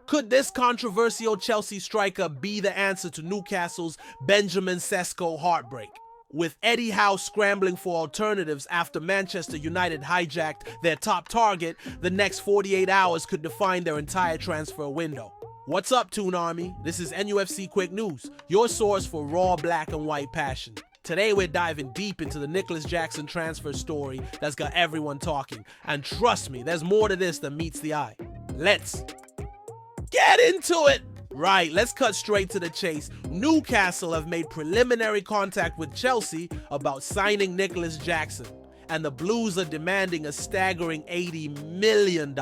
Could this controversial Chelsea striker be the answer to Newcastle's Benjamin Sesko heartbreak? With Eddie Howe scrambling for alternatives after Manchester United hijacked their top target, the next 48 hours could define their entire transfer window. What's up, Toon Army? This is NUFC Quick News, your source for raw black and white passion. Today we're diving deep into the Nicholas Jackson transfer story that's got everyone talking. And trust me, there's more to this than meets the eye. Let's get into it! Right, let's cut straight to the chase. Newcastle have made preliminary contact with Chelsea about signing Nicholas Jackson, and the Blues are demanding a staggering $80 million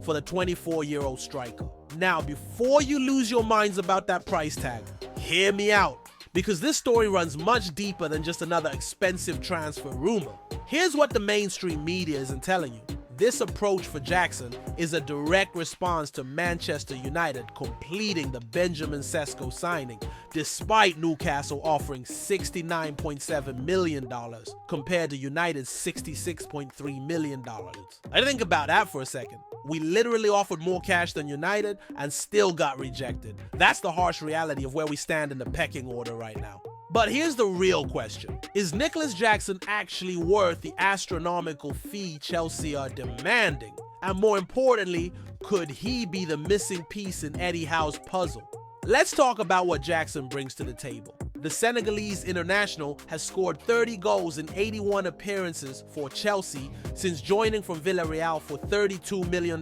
for the 24-year-old striker. Now, before you lose your minds about that price tag, hear me out, because this story runs much deeper than just another expensive transfer rumor. Here's what the mainstream media isn't telling you. This approach for Jackson is a direct response to Manchester United completing the Benjamin Sesko signing, despite Newcastle offering $69.7 million compared to United's $66.3 million. I think about that for a second. We literally offered more cash than United and still got rejected. That's the harsh reality of where we stand in the pecking order right now. But here's the real question. Is Nicholas Jackson actually worth the astronomical fee Chelsea are demanding? And more importantly, could he be the missing piece in Eddie Howe's puzzle? Let's talk about what Jackson brings to the table. The Senegalese international has scored 30 goals in 81 appearances for Chelsea since joining from Villarreal for $32 million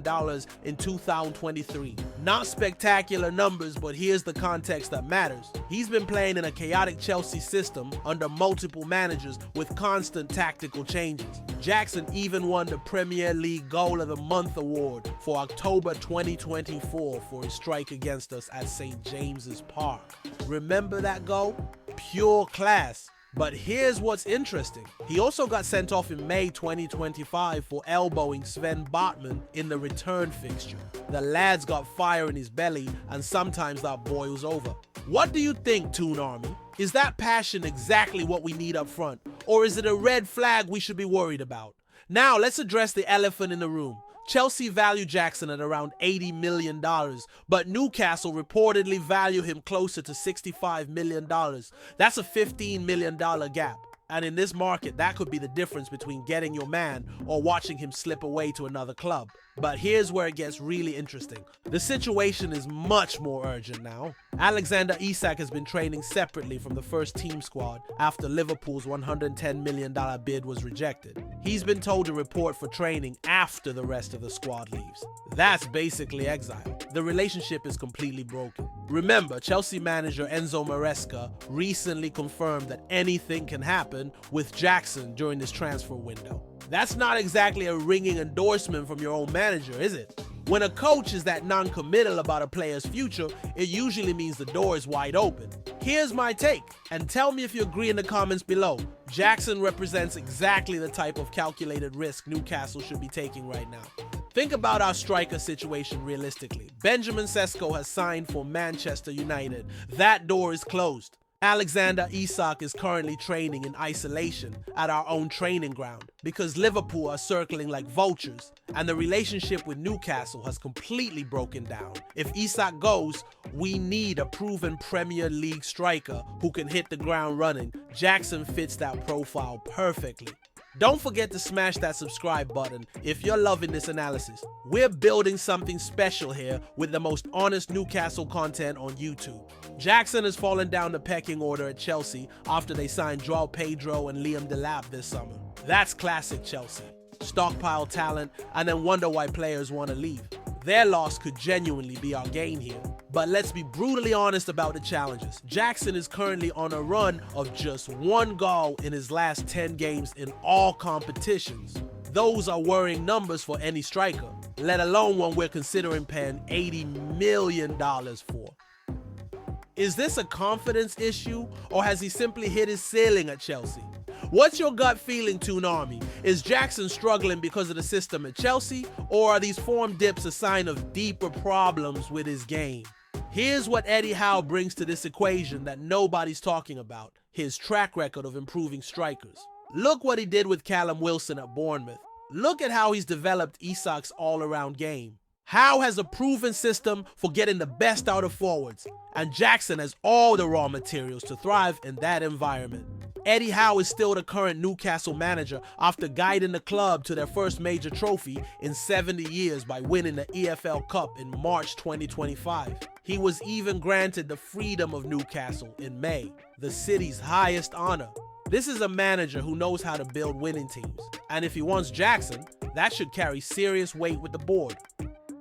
in 2023. Not spectacular numbers, but here's the context that matters. He's been playing in a chaotic Chelsea system under multiple managers with constant tactical changes. Jackson even won the Premier League Goal of the Month award for October 2024 for his strike against us at St. James's Park. Remember that goal? Pure class. But here's what's interesting. He also got sent off in May 2025 for elbowing Sven Botman in the return fixture. The lad's got fire in his belly, and sometimes that boils over. What do you think, Toon Army? Is that passion exactly what we need up front? Or is it a red flag we should be worried about? Now let's address the elephant in the room. Chelsea value Jackson at around $80 million, but Newcastle reportedly value him closer to $65 million. That's a $15 million gap. And in this market, that could be the difference between getting your man or watching him slip away to another club. But here's where it gets really interesting. The situation is much more urgent now. Alexander Isak has been training separately from the first team squad after Liverpool's $110 million bid was rejected. He's been told to report for training after the rest of the squad leaves. That's basically exile. The relationship is completely broken. Remember, Chelsea manager Enzo Maresca recently confirmed that anything can happen with Jackson during this transfer window. That's not exactly a ringing endorsement from your own manager, is it? When a coach is that non-committal about a player's future, it usually means the door is wide open. Here's my take, and tell me if you agree in the comments below. Jackson represents exactly the type of calculated risk Newcastle should be taking right now. Think about our striker situation realistically. Benjamin Sesko has signed for Manchester United. That door is closed. Alexander Isak is currently training in isolation at our own training ground because Liverpool are circling like vultures, and the relationship with Newcastle has completely broken down. If Isak goes, we need a proven Premier League striker who can hit the ground running. Jackson fits that profile perfectly. Don't forget to smash that subscribe button if you're loving this analysis. We're building something special here with the most honest Newcastle content on YouTube. Jackson has fallen down the pecking order at Chelsea after they signed Joao Pedro and Liam Delap this summer. That's classic Chelsea. Stockpile talent and then wonder why players want to leave. Their loss could genuinely be our gain here. But let's be brutally honest about the challenges. Jackson is currently on a run of just 1 goal in his last 10 games in all competitions. Those are worrying numbers for any striker, let alone one we're considering paying $80 million for. Is this a confidence issue, or has he simply hit his ceiling at Chelsea? What's your gut feeling, Toon Army? Is Jackson struggling because of the system at Chelsea, or are these form dips a sign of deeper problems with his game? Here's what Eddie Howe brings to this equation that nobody's talking about: his track record of improving strikers. Look what he did with Callum Wilson at Bournemouth. Look at how he's developed Isak's all-around game. Howe has a proven system for getting the best out of forwards, and Jackson has all the raw materials to thrive in that environment. Eddie Howe is still the current Newcastle manager after guiding the club to their first major trophy in 70 years by winning the EFL Cup in March 2025. He was even granted the Freedom of Newcastle in May, the city's highest honor. This is a manager who knows how to build winning teams, and if he wants Jackson, that should carry serious weight with the board.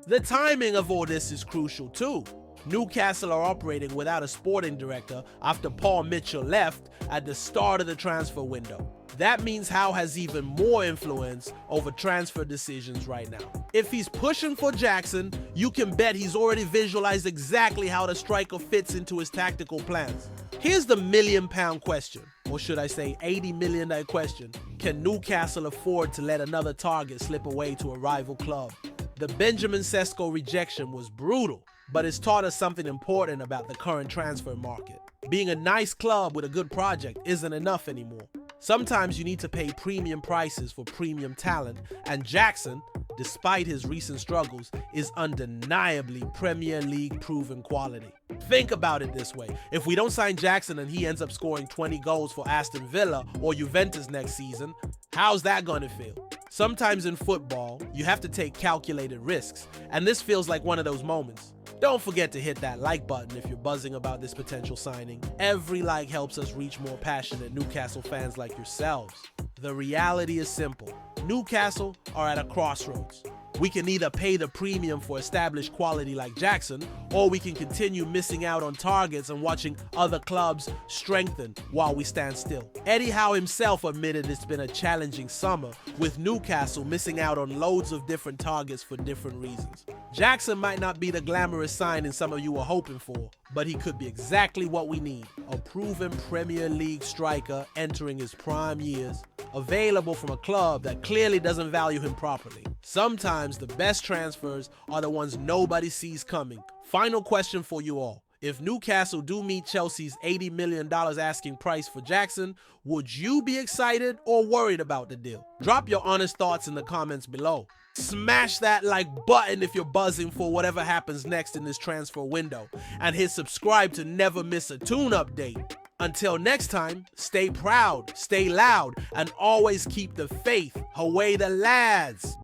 The timing of all this is crucial too. Newcastle are operating without a sporting director after Paul Mitchell left at the start of the transfer window. That means Howe has even more influence over transfer decisions right now. If he's pushing for Jackson, you can bet he's already visualized exactly how the striker fits into his tactical plans. Here's the million-pound question, or should I say $80 million question. Can Newcastle afford to let another target slip away to a rival club? The Benjamin Sesko rejection was brutal, but it's taught us something important about the current transfer market. Being a nice club with a good project isn't enough anymore. Sometimes you need to pay premium prices for premium talent, and Jackson, despite his recent struggles, is undeniably Premier League proven quality. Think about it this way. If we don't sign Jackson and he ends up scoring 20 goals for Aston Villa or Juventus next season, how's that going to feel? Sometimes in football, you have to take calculated risks, and this feels like one of those moments. Don't forget to hit that like button if you're buzzing about this potential signing. Every like helps us reach more passionate Newcastle fans like yourselves. The reality is simple. Newcastle are at a crossroads. We can either pay the premium for established quality like Jackson, or we can continue missing out on targets and watching other clubs strengthen while we stand still. Eddie Howe himself admitted it's been a challenging summer, with Newcastle missing out on loads of different targets for different reasons. Jackson might not be the glamorous signing some of you were hoping for, but he could be exactly what we need. A proven Premier League striker entering his prime years, available from a club that clearly doesn't value him properly. Sometimes the best transfers are the ones nobody sees coming. Final question for you all. If Newcastle do meet Chelsea's $80 million asking price for Jackson, would you be excited or worried about the deal? Drop your honest thoughts in the comments below. Smash that like button if you're buzzing for whatever happens next in this transfer window, and hit subscribe to never miss a tune update. Until next time, stay proud, stay loud, and always keep the faith. Away the lads!